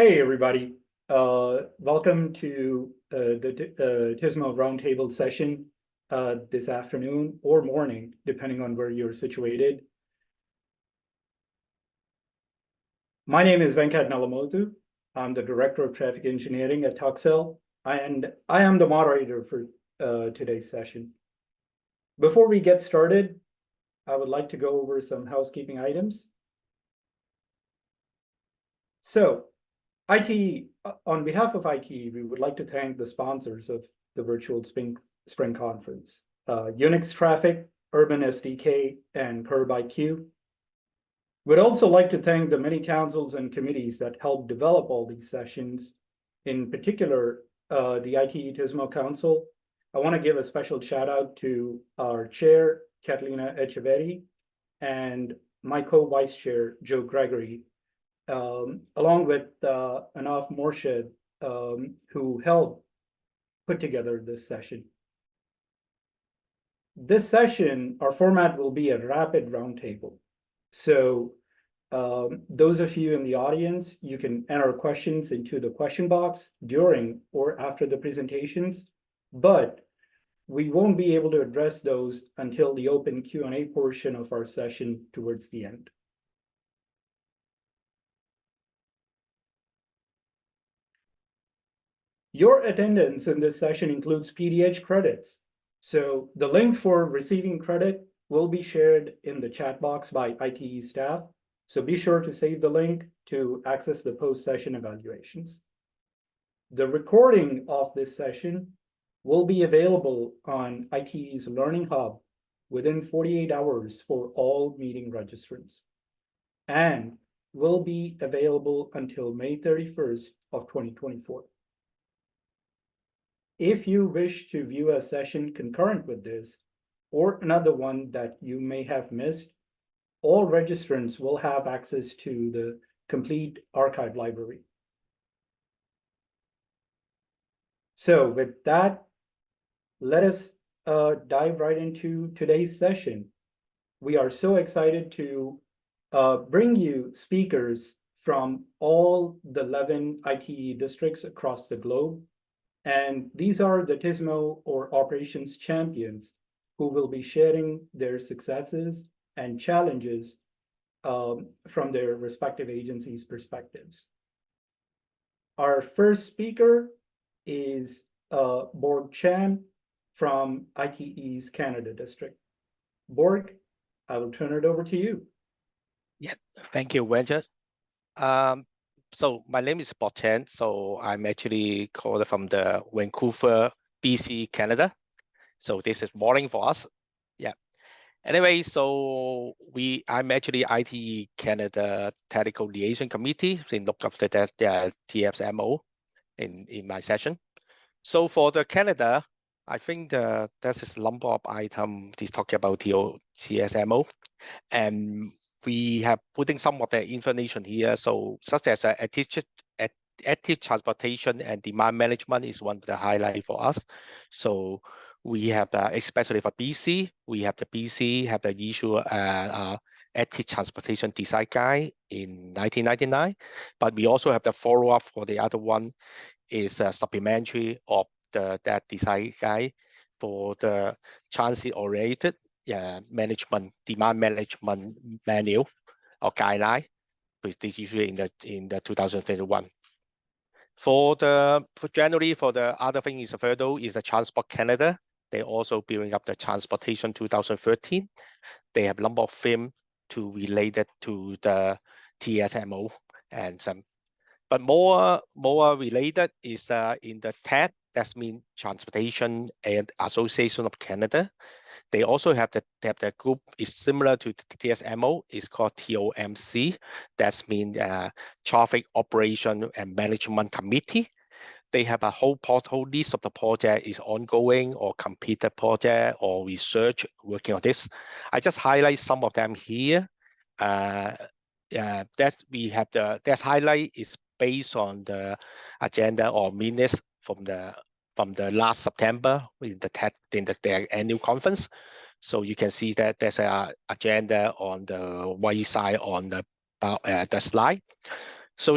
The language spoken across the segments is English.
Hey, everybody. Welcome to the TSMO Roundtable session this afternoon or morning, depending on where you're situated. My name is Venkat Nalamotu. I'm the Director of Traffic Engineering at Tuxel, and I am the moderator for today's session. Before we get started, I would like to go over some housekeeping items. So, ITE, on behalf of ITE, we would like to thank the sponsors of the virtual Spring Conference, Unix Traffic, Urban SDK, and CurbIQ. We'd also like to thank the many councils and committees that helped develop all these sessions, in particular, the ITE TSMO Council. I want to give a special shout out to our chair, Catalina Echeverri, and my co-vice chair, Joe Gregory, along with Anaf Morshed, who helped put together this session. This session, our format will be a rapid roundtable. So those of you in the audience, you can enter questions into the question box during or after the presentations, but we won't be able to address those until the open Q&A portion of our session towards the end. Your attendance in this session includes PDH credits. So the link for receiving credit will be shared in the chat box by ITE staff. So be sure to save the link to access the post-session evaluations. The recording of this session will be available on ITE's Learning Hub within 48 hours for all meeting registrants, and will be available until May 31st of 2024. If you wish to view a session concurrent with this, or another one that you may have missed, all registrants will have access to the complete archive library. So with that, let us dive right into today's session. We are so excited to bring you speakers from all the 11 ITE districts across the globe. And these are the TSMO or operations champions who will be sharing their successes and challenges from their respective agencies' perspectives. Our first speaker is Borg Chan from ITE's Canada district. Borg, I will turn it over to you. Yeah, thank you, Venkat. So my name is Borg Chan. So I'm actually called from the Vancouver, BC, Canada. So this is morning for us. Yeah. Anyway, so I'm actually ITE Canada Technical Liaison Committee in look after that TSMO in my session. So for the Canada, I think there's a number of items to talk about TSMO, and we have putting some of the information here. So such as active transportation and demand management is one of the highlights for us. So we have especially for BC, we have the issue active transportation design guide in 1999, but we also have the follow-up for the other one is supplementary of that design guide for the transit-oriented management, demand management manual or guideline, which is usually in the 2021. For January, for the other thing is further is the Transport Canada. They also building up the Transportation 2013. They have a number of themes related to the TSMO and some, but more related is in the TAD. That means Transportation and Association of Canada. They also have the group is similar to the TSMO. It's called TOMC. That means Traffic Operation and Management Committee. They have a whole list of the project is ongoing or completed project or research working on this. I just highlight some of them here. That highlight is based on the agenda or minutes from the last September in their annual conference. So you can see that there's an agenda on the right side on the slide. So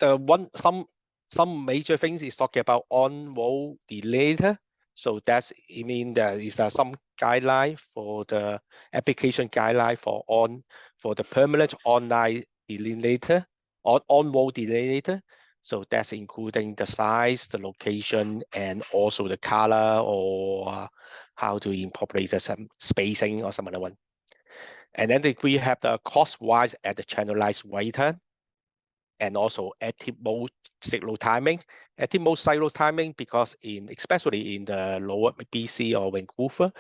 some major things is talking about on-roll delator. So that's, it means there is some guideline for the application guideline for the permanent online delineator or on-roll delineator. So that's including the size, the location, and also the color, or how to incorporate some spacing or some other one. And then we have the cost-wise at the channelized waiter, and also active mode signal timing. Active mode signal timing, because especially in the lower BC or Vancouver,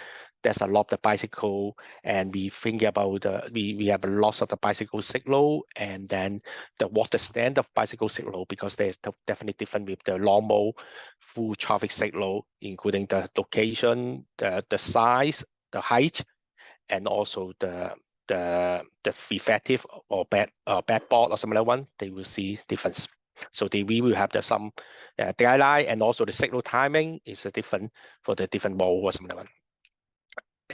there's a lot of the bicycle, and we think about we have a lot of the bicycle signal, and then what's the standard of bicycle signal, because there's definitely different with the normal full traffic signal, including the location, the size, the height, and also the effective or bad board or similar one. They will see difference. So we will have some guideline, and also the signal timing is different for the different mode or similar one.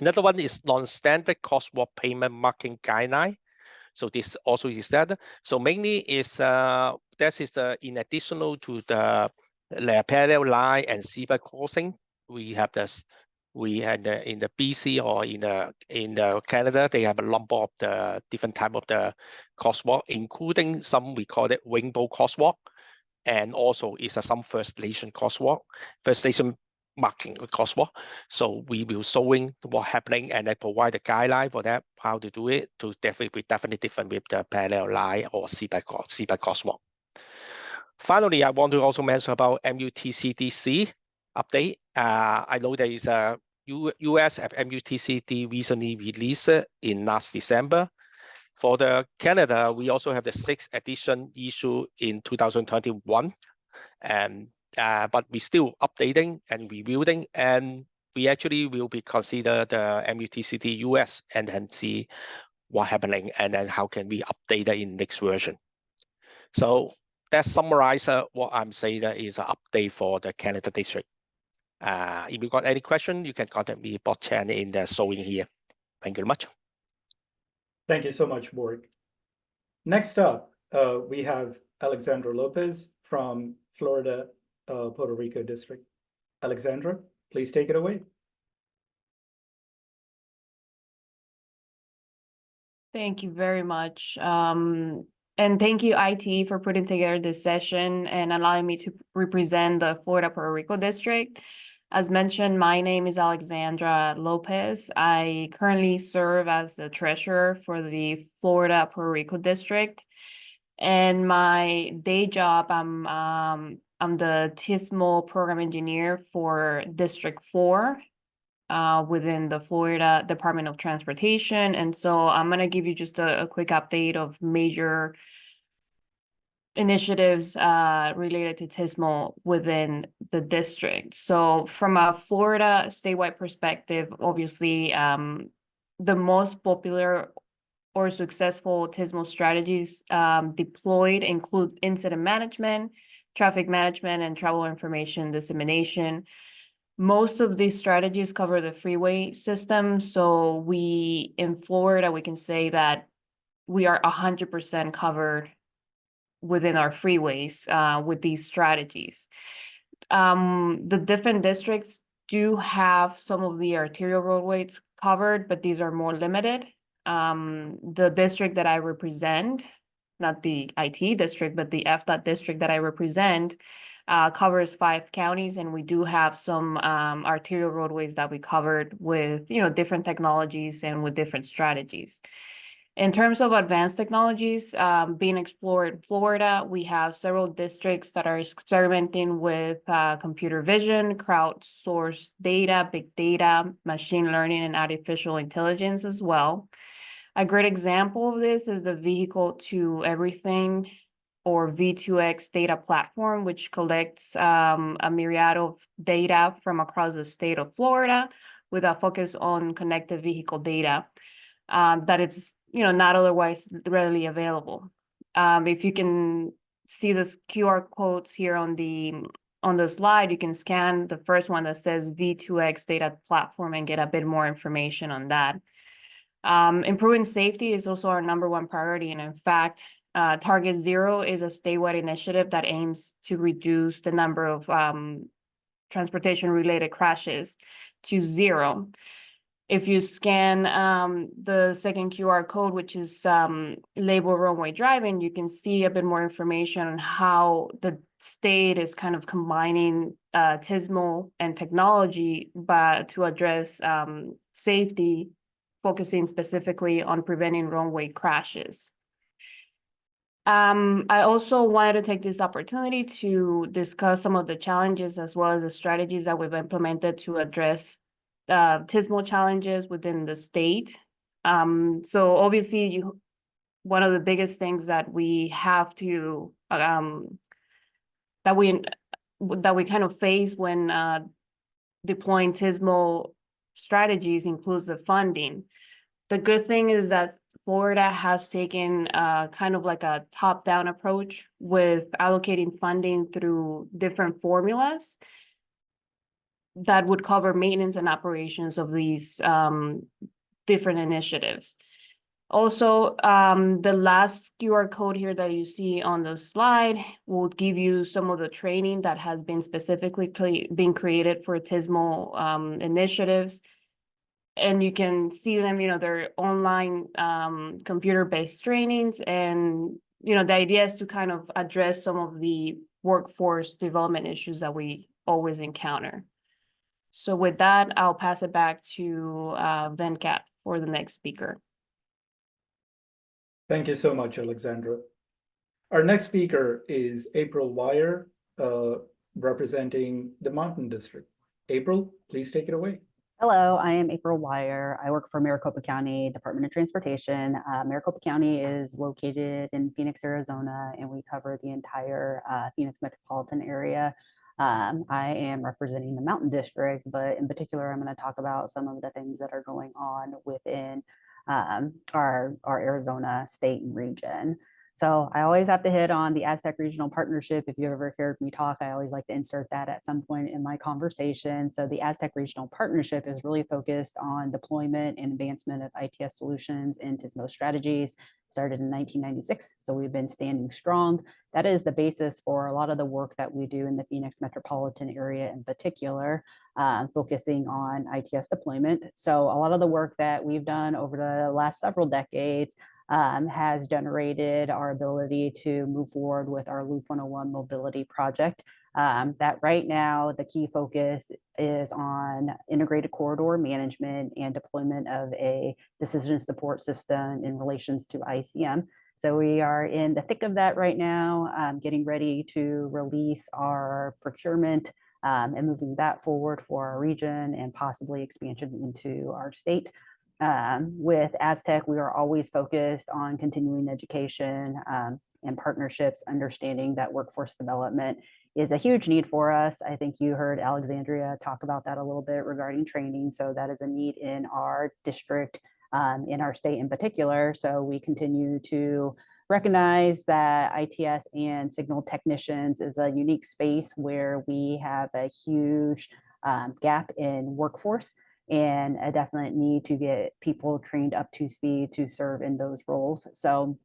Another one is non-standard crosswalk payment marking guideline. So this also is that. So mainly is this is in additional to the parallel line and zebra crossing. We have this. We had in the BC or in the Canada, they have a number of the different type of the crosswalk, including some we call it rainbow crosswalk, and also is some First Nation crosswalk, First Nation marking crosswalk. So we will showing what happening, and I provide a guideline for that, how to do it, to definitely different with the parallel line or zebra crosswalk. Finally, I want to also mention about MUTCDC update. I know there is a US MUTCD recently released in last December. For the Canada, we also have the 6th edition issue in 2021, and but we still updating and rebuilding, and we actually will be consider the MUTCD US and then see what happening, and then how can we update it in next version. So that summarizes what I'm saying that is an update for the Canada district. If you got any question, you can contact me, Bob Chan, in the showing here. Thank you very much. Thank you so much, Borg. Next up, we have Alexandra Lopez from Florida, Puerto Rico district. Alexandra, please take it away. Thank you very much. And thank you, ITE, for putting together this session and allowing me to represent the Florida Puerto Rico district. As mentioned, my name is Alexandra Lopez. I currently serve as the treasurer for the Florida Puerto Rico district. And my day job, I'm the TSMO program engineer for District 4 within the Florida Department of Transportation. And so I'm going to give you just a quick update of major initiatives related to TSMO within the district. So from a Florida statewide perspective, obviously, the most popular or successful TSMO strategies deployed include incident management, traffic management, and travel information dissemination. Most of these strategies cover the freeway system. So in Florida, we can say that we are 100% covered within our freeways with these strategies. The different districts do have some of the arterial roadways covered, but these are more limited. The district that I represent, not the ITE district, but the FDOT district that I represent, covers 5 counties, and we do have some arterial roadways that we covered with different technologies and with different strategies. In terms of advanced technologies being explored in Florida, we have several districts that are experimenting with computer vision, crowdsourced data, big data, machine learning, and artificial intelligence as well. A great example of this is the Vehicle to Everything, or V2X data platform, which collects a myriad of data from across the state of Florida with a focus on connected vehicle data that it's not otherwise readily available. If you can see this QR codes here on the slide, you can scan the first one that says V2X data platform and get a bit more information on that. Improving safety is also our #1 priority, and in fact, Target Zero is a statewide initiative that aims to reduce the number of transportation-related crashes to zero. If you scan the second QR code, which is labeled runway driving, you can see a bit more information on how the state is kind of combining TSMO and technology to address safety, focusing specifically on preventing runway crashes. I also wanted to take this opportunity to discuss some of the challenges as well as the strategies that we've implemented to address TSMO challenges within the state. So obviously, one of the biggest things that we have to that we kind of face when deploying TSMO strategies includes the funding. The good thing is that Florida has taken kind of like a top-down approach with allocating funding through different formulas that would cover maintenance and operations of these different initiatives. Also, the last QR code here that you see on the slide will give you some of the training that has been specifically been created for TSMO initiatives. And you can see them, they're online computer-based trainings. And, the idea is to kind of address some of the workforce development issues that we always encounter. So with that, I'll pass it back to Venkat for the next speaker. Thank you so much, Alexandra. Our next speaker is April Wire, representing the Mountain District. April, please take it away. Hello, I am April Wire. I work for Maricopa County Department of Transportation. Maricopa County is located in Phoenix, Arizona, and we cover the entire Phoenix metropolitan area. I am representing the Mountain District, but in particular, I'm going to talk about some of the things that are going on within our Arizona state and region. So I always have to hit on the Aztec Regional Partnership. If you ever heard me talk, I always like to insert that at some point in my conversation. So the Aztec Regional Partnership is really focused on deployment and advancement of ITS solutions and TSMO strategies. Started in 1996, so we've been standing strong. That is the basis for a lot of the work that we do in the Phoenix metropolitan area in particular, focusing on ITS deployment. So a lot of the work that we've done over the last several decades has generated our ability to move forward with our Loop 101 mobility project. That right now, the key focus is on integrated corridor management and deployment of a decision support system in relations to ICM. So we are in the thick of that right now, getting ready to release our procurement and moving that forward for our region and possibly expansion into our state. With Aztec, we are always focused on continuing education and partnerships, understanding that workforce development is a huge need for us. I think you heard Alexandria talk about that a little bit regarding training. So that is a need in our district, in our state in particular. So we continue to recognize that ITS and signal technicians is a unique space where we have a huge gap in workforce and a definite need to get people trained up to speed to serve in those roles. So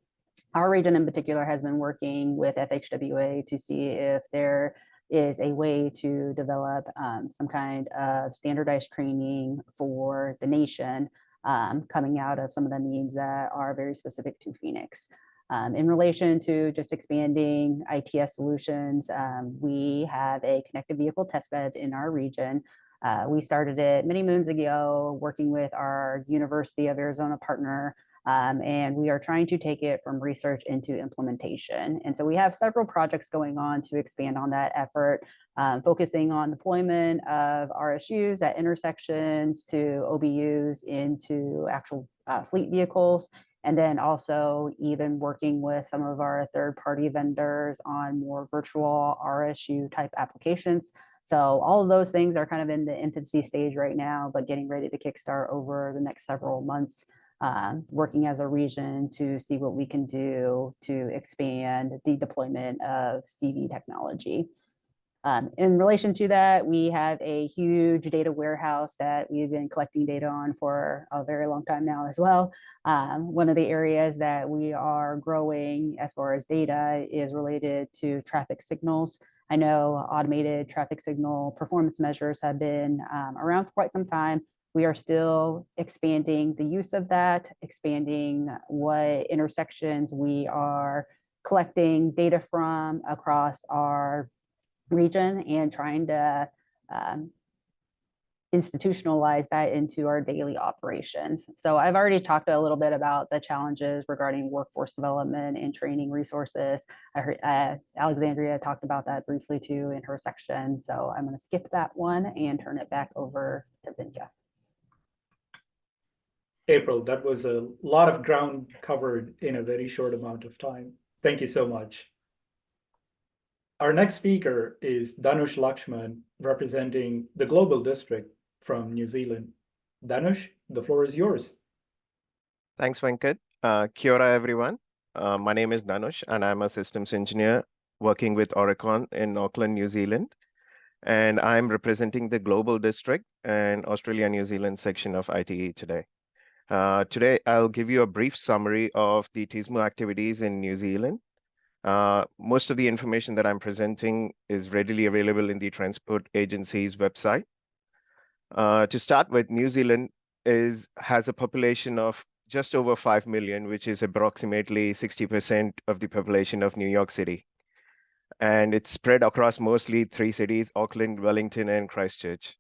our region in particular has been working with FHWA to see if there is a way to develop some kind of standardized training for the nation coming out of some of the needs that are very specific to Phoenix. In relation to just expanding ITS solutions, we have a connected vehicle testbed in our region. We started it many moons ago, working with our University of Arizona partner, and we are trying to take it from research into implementation. And so we have several projects going on to expand on that effort, focusing on deployment of RSUs at intersections to OBUs into actual fleet vehicles. And then also even working with some of our third-party vendors on more virtual RSU type applications. So all of those things are kind of in the infancy stage right now, but getting ready to kickstart over the next several months, working as a region to see what we can do to expand the deployment of CV technology. In relation to that, we have a huge data warehouse that we've been collecting data on for a very long time now as well. One of the areas that we are growing as far as data is related to traffic signals. I know automated traffic signal performance measures have been around for quite some time. We are still expanding the use of that, expanding what intersections we are collecting data from across our region and trying to institutionalize that into our daily operations. So I've already talked a little bit about the challenges regarding workforce development and training resources. I heard Alexandria talked about that briefly too in her section. So I'm going to skip that one and turn it back over to Binja. April, that was a lot of ground covered in a very short amount of time. Thank you so much. Our next speaker is Dhanush Lakshman, representing the Global District from New Zealand. Dhanush, the floor is yours. Thanks, Venkat. Kia ora, everyone. My name is Dhanush, and I'm a systems engineer working with Oricon in Auckland, New Zealand. And I'm representing the Global District and Australia-New Zealand section of ITE today. Today, I'll give you a brief summary of the TSMO activities in New Zealand. Most of the information that I'm presenting is readily available in the Transport Agency's website. To start with, New Zealand has a population of just over 5 million, which is approximately 60% of the population of New York City. And it's spread across mostly 3 cities, Auckland, Wellington, and Christchurch.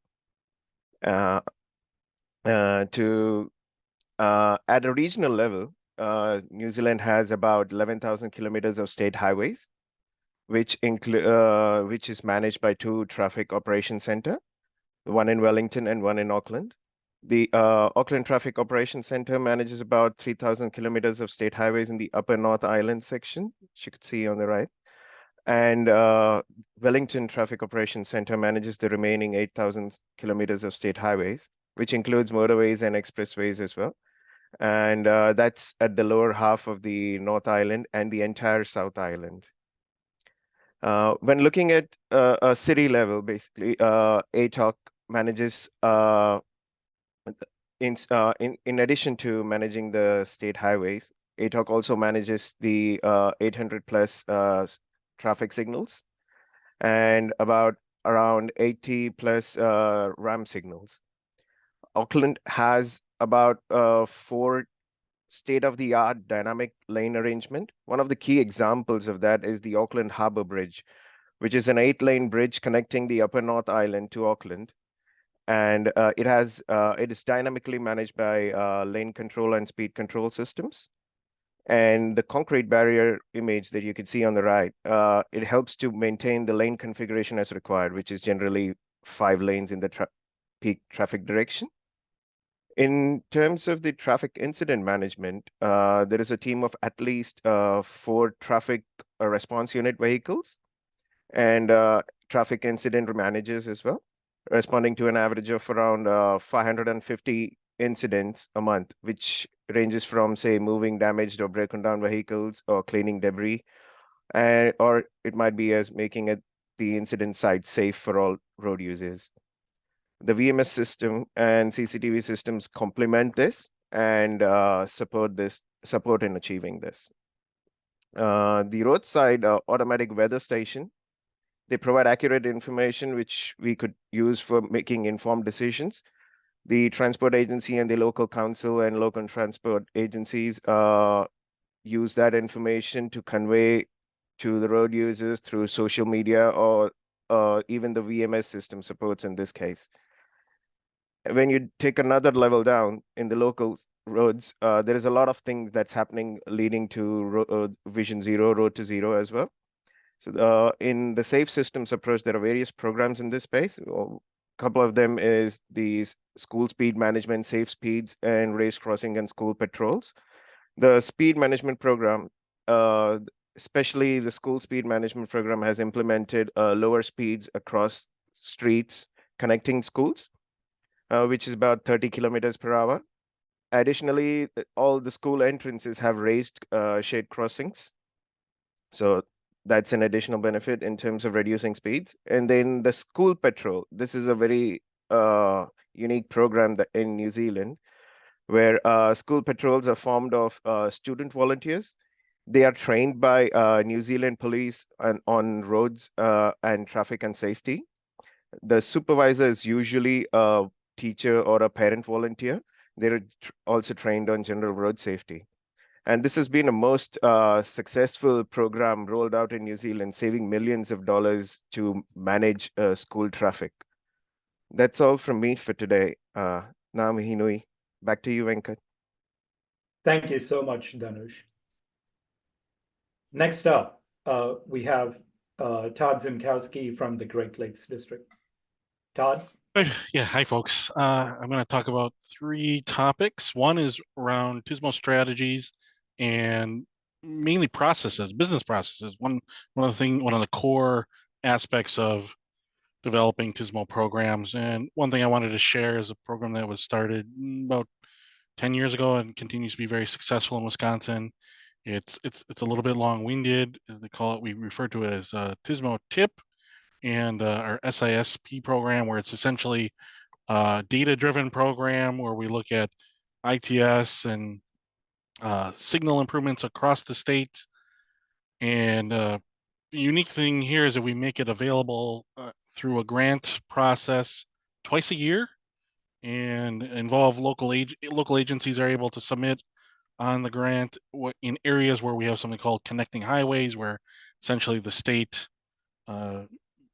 At a regional level, New Zealand has about 11,000 kilometers of state highways, which is managed by 2 traffic operation centers, one in Wellington and one in Auckland. The Auckland Traffic Operations Center manages about 3,000 kilometers of state highways in the Upper North Island section, which you could see on the right. And Wellington Traffic Operations Center manages the remaining 8,000 kilometers of state highways, which includes motorways and expressways as well. And that's at the lower half of the North Island and the entire South Island. When looking at a city level, basically, ATOC manages, in addition to managing the state highways, ATOC also manages the 800 plus traffic signals and around 80 plus RAM signals. Auckland has about 4 state-of-the-art dynamic lane arrangement. One of the key examples of that is the Auckland Harbour Bridge, which is an 8-lane bridge connecting the Upper North Island to Auckland. And it is dynamically managed by lane control and speed control systems. And the concrete barrier image that you can see on the right, it helps to maintain the lane configuration as required, which is generally 5 lanes in the peak traffic direction. In terms of the traffic incident management, there is a team of at least 4 traffic response unit vehicles and traffic incident managers as well, responding to an average of around 550 incidents a month, which ranges from, say, moving damaged or broken down vehicles or cleaning debris, or it might be as making the incident site safe for all road users. The VMS system and CCTV systems complement this and support in achieving this. The roadside automatic weather station, they provide accurate information which we could use for making informed decisions. The transport agency and the local council and local transport agencies use that information to convey to the road users through social media or even the VMS system supports in this case. When you take another level down in the local roads, there is a lot of things that's happening leading to Vision Zero, Road to Zero as well. So in the safe systems approach, there are various programs in this space. A couple of them is the school speed management, safe speeds, and race crossing and school patrols. The speed management program, especially the school speed management program, has implemented lower speeds across streets connecting schools, which is about 30 kilometers per hour. Additionally, all the school entrances have raised shade crossings. So That's an additional benefit in terms of reducing speeds. And then the school patrol. This is a very unique program that in New Zealand, where school patrols are formed of student volunteers. They are trained by New Zealand police on roads and traffic and safety. The supervisor is usually a teacher or a parent volunteer. They're also trained on general road safety. And this has been a most successful program rolled out in New Zealand, saving millions of dollars to manage school traffic. That's all from me for today. Namahinui. Back to you, Venkat. Thank you so much, Dhanush. Next up, we have Todd Zimkowski from the Great Lakes District. Todd? Yeah, hi folks. I'm going to talk about 3 topics. One is around TSMO strategies and mainly processes, business processes. One of the core aspects of developing TSMO programs. And one thing I wanted to share is a program that was started about 10 years ago and continues to be very successful in Wisconsin. It's a little bit long-winded, as they call it. We refer to it as TSMO TIP and our SISP program, where it's essentially data-driven program where we look at ITS and signal improvements across the state. And the unique thing here is that we make it available through a grant process twice a year, and involve local agencies are able to submit on the grant in areas where we have something called connecting highways, where essentially the state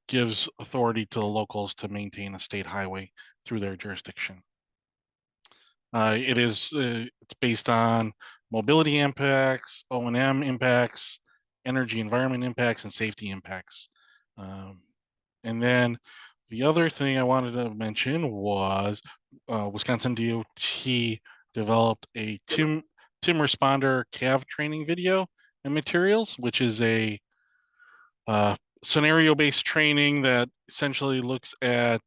gives authority to the locals to maintain a state highway through their jurisdiction. It's based on mobility impacts, O&M impacts, energy environment impacts, and safety impacts. And then the other thing I wanted to mention was Wisconsin DOT developed a TIM responder CAV training video and materials, which is a scenario-based training that essentially looks at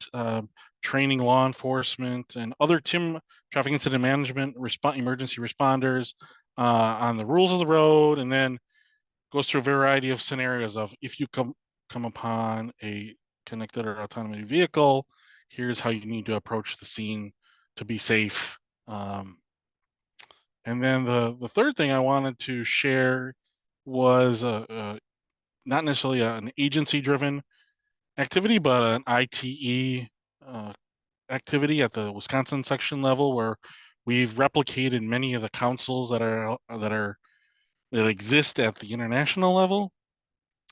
training law enforcement and other TIM traffic incident management emergency responders on the rules of the road, and then goes through a variety of scenarios of if you come upon a connected or autonomous vehicle, here's how you need to approach the scene to be safe. And then the third thing I wanted to share was not necessarily an agency-driven activity, but an ITE activity at the Wisconsin section level, where we've replicated many of the councils that exist at the international level.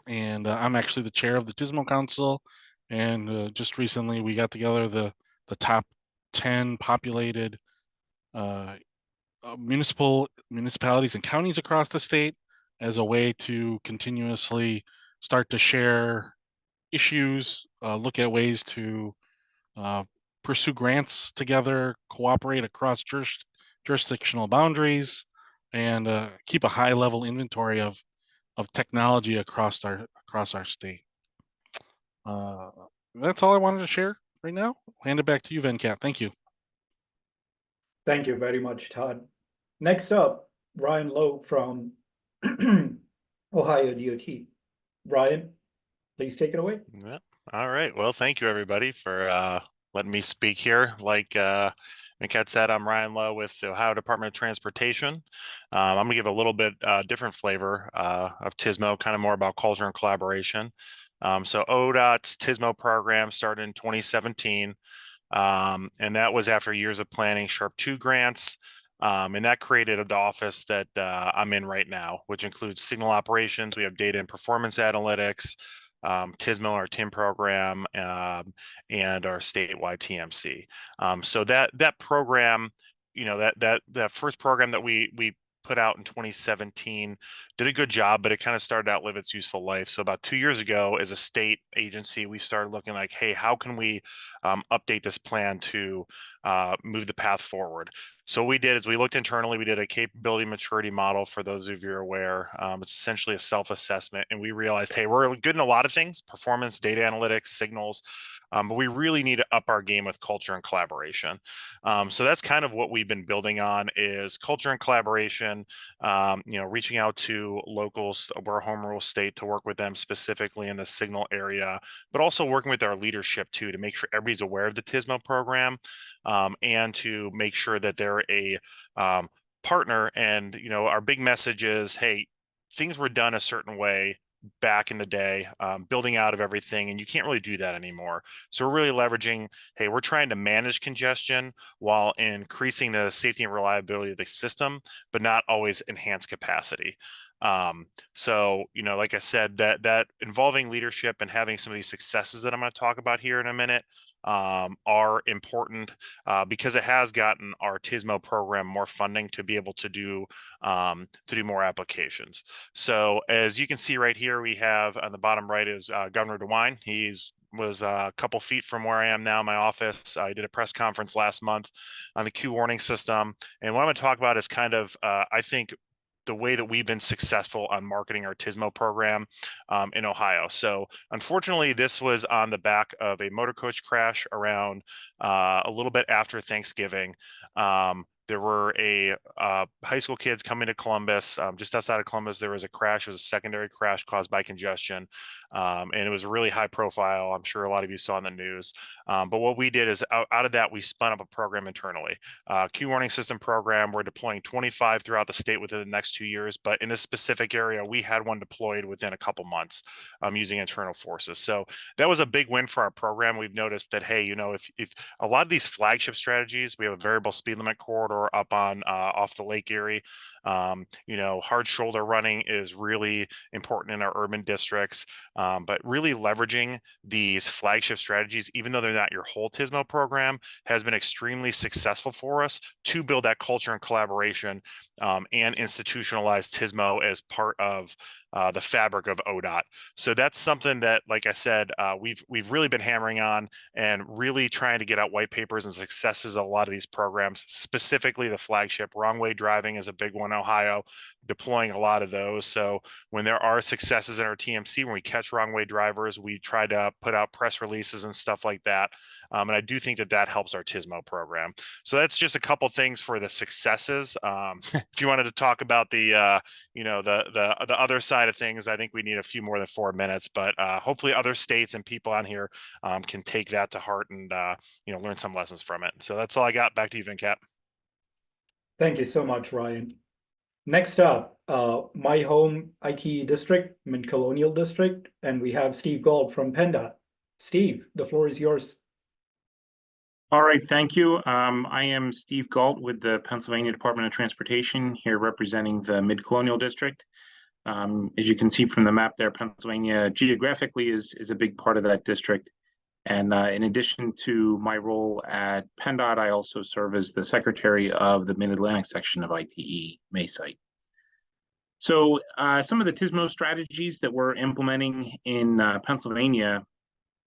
And I'm actually the chair of the TSMO Council, and just recently we got together the top 10 populated municipalities and counties across the state as a way to continuously start to share issues, look at ways to pursue grants together, cooperate across jurisdictional boundaries, and keep a high level inventory of technology across our state. That's all I wanted to share right now. I'll hand it back to you, Venkat. Thank you. Thank you very much, Todd. Next up, Ryan Lowe from Ohio DOT. Ryan, please take it away. Yeah. All right. Well, thank you everybody for letting me speak here. Like Venkat said, I'm Ryan Lowe with the Ohio Department of Transportation. I'm going to give a little bit different flavor of TSMO, kind of more about culture and collaboration. So ODOT's TSMO program started in 2017. And that was after years of planning Sharp 2 grants. And that created the office that I'm in right now, which includes signal operations. We have data and performance analytics, TSMO, our TIM program, and our statewide TMC. So that program, you know, that first program that we put out in 2017 did a good job, but it kind of started to outlive its useful life. So about 2 years ago, as a state agency, we started looking like, hey, how can we update this plan to move the path forward? So what we did is we looked internally, we did a capability maturity model. For those of you who are aware, it's essentially a self-assessment, and we realized, hey, we're good in a lot of things, performance, data analytics, signals, but we really need to up our game with culture and collaboration. So that's kind of what we've been building on, is culture and collaboration, reaching out to locals. We're a home rule state, to work with them specifically in the signal area, but also working with our leadership too, to make sure everybody's aware of the TSMO program, and to make sure that they're a partner. And, our big message is, hey, things were done a certain way back in the day, building out of everything, and you can't really do that anymore. So we're really leveraging, hey, we're trying to manage congestion while increasing the safety and reliability of the system, but not always enhance capacity. So, like I said, that involving leadership and having some of these successes that I'm going to talk about here in a minute are important, because it has gotten our TSMO program more funding to be able to do more applications. So as you can see right here, we have on the bottom right is Governor DeWine. Was a couple feet from where I am now in my office. I did a press conference last month on the Q warning system. And what I'm going to talk about is kind of, I think, the way that we've been successful on marketing our TSMO program in Ohio. So unfortunately, this was on the back of a motor coach crash around a little bit after Thanksgiving. There were high school kids coming to Columbus. Just outside of Columbus, there was a crash. It was a secondary crash caused by congestion. And it was really high profile. I'm sure a lot of you saw in the news. But what we did is out of that, we spun up a program internally. Q warning system program. We're deploying 25 throughout the state within the next 2 years. But in this specific area, we had one deployed within a couple months using internal forces. So that was a big win for our program. We've noticed that, hey, if a lot of these flagship strategies, we have a variable speed limit corridor up on off the Lake Erie. Hard shoulder running is really important in our urban districts, but really leveraging these flagship strategies, even though they're not your whole TSMO program, has been extremely successful for us to build that culture and collaboration and institutionalize TSMO as part of the fabric of ODOT. So that's something that, like I said, we've really been hammering on and really trying to get out white papers and successes of a lot of these programs, specifically the flagship. Wrong way driving is a big one in Ohio, deploying a lot of those. So when there are successes in our TMC, when we catch wrong way drivers, we try to put out press releases and stuff like that. And I do think that helps our TSMO program. So that's just a couple things for the successes. If you wanted to talk about the other side of things, I think we need a few more than 4 minutes, but hopefully other states and people on here can take that to heart and learn some lessons from it. So that's all I got. Back to you, Venkat. Thank you so much, Ryan. Next up, my home ITE district, Mid-Colonial District, and we have Steve Gold from PennDOT. Steve, the floor is yours. All right, thank you. I am Steve Galt with the Pennsylvania Department of Transportation, here representing the Mid-Colonial District. As you can see from the map there, Pennsylvania geographically is a big part of that district. And in addition to my role at PennDOT, I also serve as the Secretary of the Mid-Atlantic section of ITE MASite. So some of the TSMO strategies that we're implementing in Pennsylvania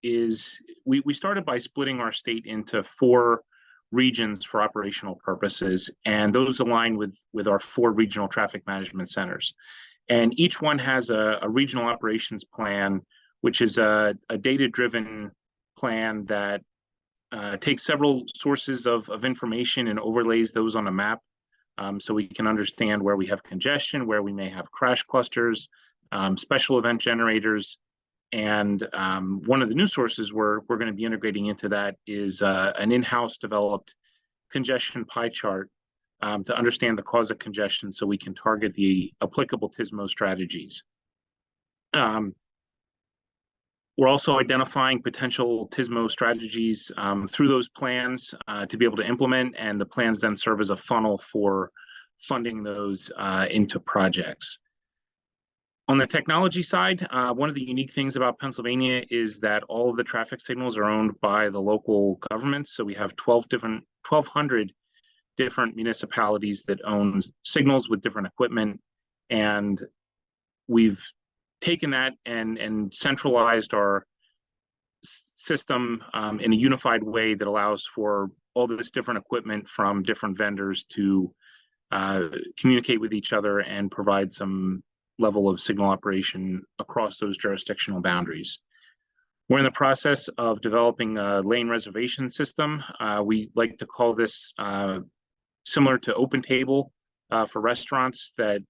is we started by splitting our state into 4 regions for operational purposes, and those align with our 4 regional traffic management centers. And each one has a regional operations plan, which is a data-driven plan that takes several sources of information and overlays those on a map, so we can understand where we have congestion, where we may have crash clusters, special event generators. And one of the new sources we're going to be integrating into that is an in-house developed congestion pie chart to understand the cause of congestion, so we can target the applicable TSMO strategies. We're also identifying potential TSMO strategies through those plans to be able to implement, and the plans then serve as a funnel for funding those into projects. On the technology side, one of the unique things about Pennsylvania is that all of the traffic signals are owned by the local governments. So we have 1,200 different municipalities that own signals with different equipment. And we've taken that and centralized our system in a unified way that allows for all this different equipment from different vendors to communicate with each other and provide some level of signal operation across those jurisdictional boundaries. We're in the process of developing a lane reservation system. We like to call this similar to OpenTable for restaurants that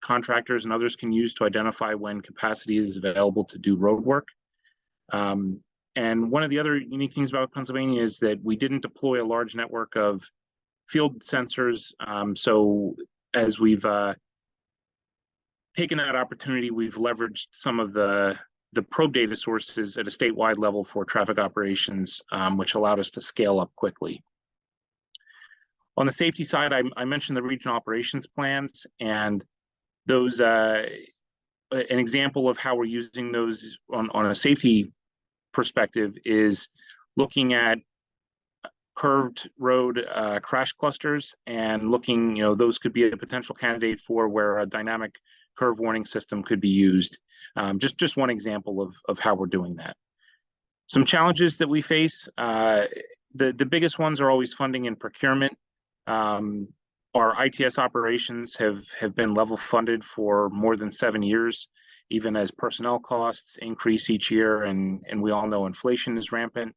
contractors and others can use to identify when capacity is available to do road work. And one of the other unique things about Pennsylvania is that we didn't deploy a large network of field sensors. So as we've taken that opportunity, we've leveraged some of the probe data sources at a statewide level for traffic operations, which allowed us to scale up quickly. On the safety side, I mentioned the regional operations plans, and those, an example of how we're using those on a safety perspective is looking at curved road crash clusters and looking, those could be a potential candidate for where a dynamic curve warning system could be used. Just one example of how we're doing that. Some challenges that we face, the biggest ones are always funding and procurement. Our ITS operations have been level funded for more than 7 years, even as personnel costs increase each year, and we all know inflation is rampant.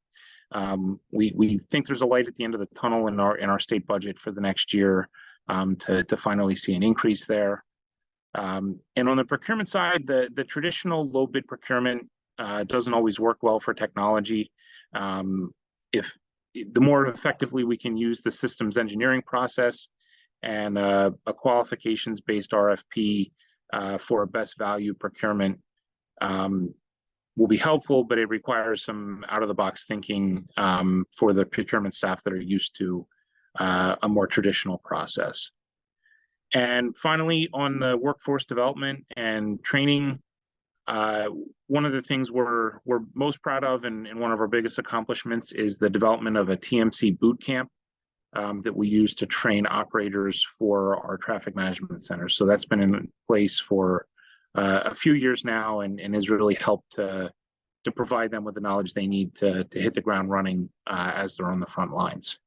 We think there's a light at the end of the tunnel in our state budget for the next year to finally see an increase there. And on the procurement side, the traditional low bid procurement doesn't always work well for technology. If the more effectively we can use the systems engineering process and a qualifications-based RFP for a best value procurement will be helpful, but it requires some out-of-the-box thinking for the procurement staff that are used to a more traditional process. And finally, on the workforce development and training, one of the things we're most proud of and one of our biggest accomplishments is the development of a TMC boot camp that we use to train operators for our traffic management centers. So that's been in place for a few years now and has really helped to provide them with the knowledge they need to hit the ground running as they're on the front lines.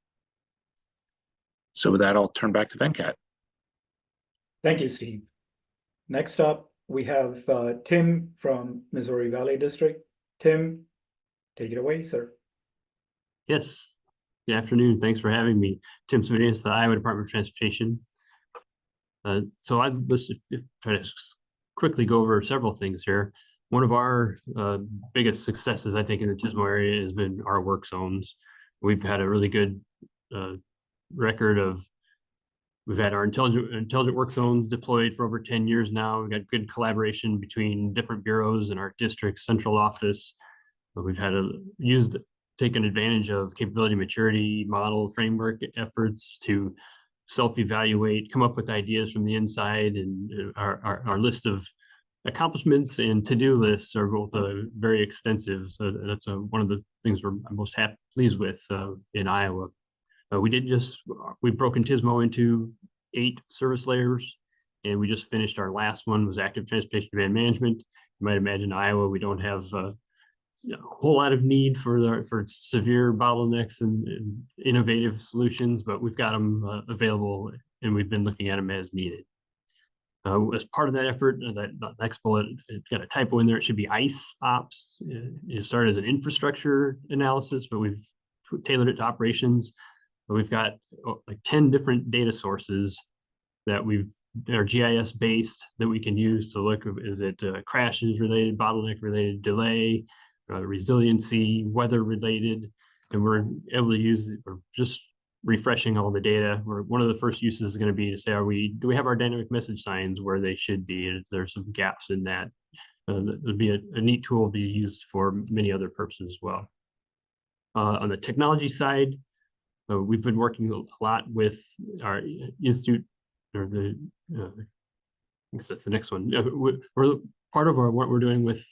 So with that, I'll turn back to Venkat. Thank you, Steve. Next up, we have Tim from Missouri Valley District. Tim, take it away, sir. Yes. Good afternoon. Thanks for having me. Tim Smith, the Iowa Department of Transportation. So let's try to quickly go over several things here. One of our biggest successes, I think, in the TSMO area has been our work zones. We've had a really good record of, we've had our intelligent work zones deployed for over 10 years now. We've got good collaboration between different bureaus and our district central office. We've had taken advantage of capability maturity model framework efforts to self-evaluate, come up with ideas from the inside, and our list of accomplishments and to-do lists are both very extensive. So that's one of the things I'm most pleased with in Iowa. We've broken TSMO into 8 service layers, and we just finished our last one, was active transportation demand management. You might imagine Iowa, we don't have a whole lot of need for severe bottlenecks and innovative solutions, but we've got them available, and we've been looking at them as needed. As part of that effort, that next bullet, it's got a typo in there. It should be ICE ops. It started as an infrastructure analysis, but we've tailored it to operations. But we've got like 10 different data sources that are GIS based that we can use to look, is it crashes related, bottleneck related, delay, resiliency, weather related, and we're able to use it. We're just refreshing all the data. One of the first uses is going to be to say, do we have our dynamic message signs where they should be? And there's some gaps in that. That would be a neat tool to be used for many other purposes as well. On the technology side, we've been working a lot with our institute, or I guess that's the next one. We're part of what we're doing with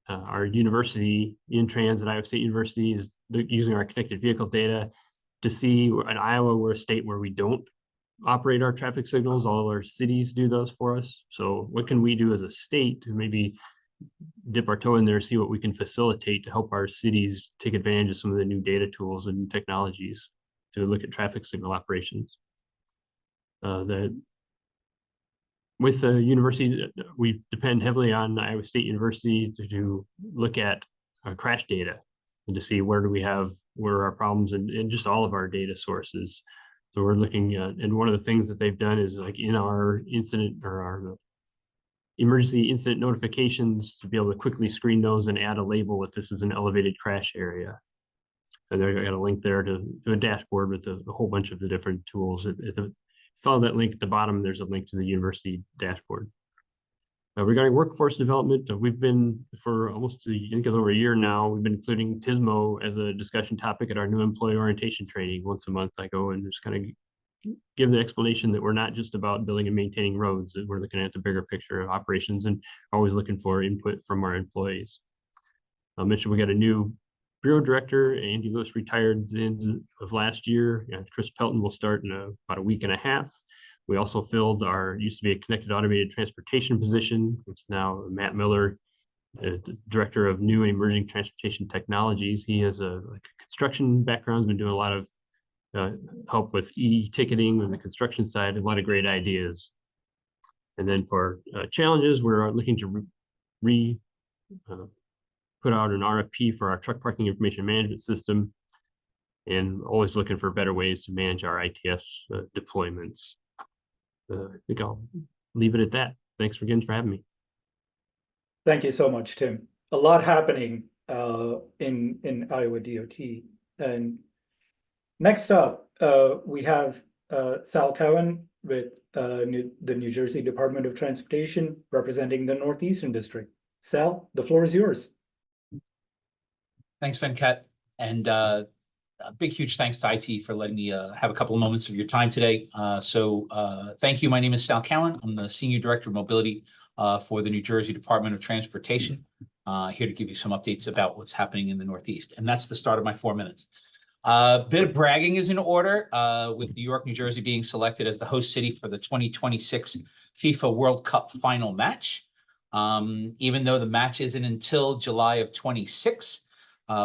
our university, Intrans at Iowa State University, is using our connected vehicle data to see in Iowa, we're a state where we don't operate our traffic signals. All our cities do those for us. So what can we do as a state to maybe dip our toe in there, see what we can facilitate to help our cities take advantage of some of the new data tools and technologies to look at traffic signal operations. With the university, we depend heavily on Iowa State University to look at crash data and to see where are our problems and just all of our data sources. So we're looking at, and one of the things that they've done is like in our incident or our emergency incident notifications to be able to quickly screen those and add a label if this is an elevated crash area. And I got a link there to a dashboard with a whole bunch of the different tools. Follow that link at the bottom, there's a link to the university dashboard. Regarding workforce development, we've been for almost over a year now, we've been including TSMO as a discussion topic at our new employee orientation training. Once a month, I go and just kind of give the explanation that we're not just about building and maintaining roads, that we're looking at the bigger picture of operations and always looking for input from our employees. I mentioned we got a new Bureau Director. Andy Lewis retired at the end of last year. Chris Pelton will start in about a week and a half. We also filled used to be a connected automated transportation position. It's now Matt Miller, Director of New and Emerging Transportation Technologies. He has a construction background, has been doing a lot of help with e-ticketing on the construction side, a lot of great ideas. And then for challenges, we're looking to put out an RFP for our truck parking information management system, and always looking for better ways to manage our ITS deployments. I think I'll leave it at that. Thanks again for having me. Thank you so much, Tim. A lot happening in Iowa DOT. And next up, we have Sal Cowan with the New Jersey Department of Transportation representing the Northeastern District. Sal, the floor is yours. Thanks, Venkat. And a big, huge thanks to ITE for letting me have a couple of moments of your time today. Thank you. My name is Sal Cowan. I'm the Senior Director of Mobility for the New Jersey Department of Transportation. Here to give you some updates about what's happening in the Northeast. And that's the start of my 4 minutes. Bit of bragging is in order with New York, New Jersey being selected as the host city for the 2026 FIFA World Cup final match. Even though the match isn't until July of 26.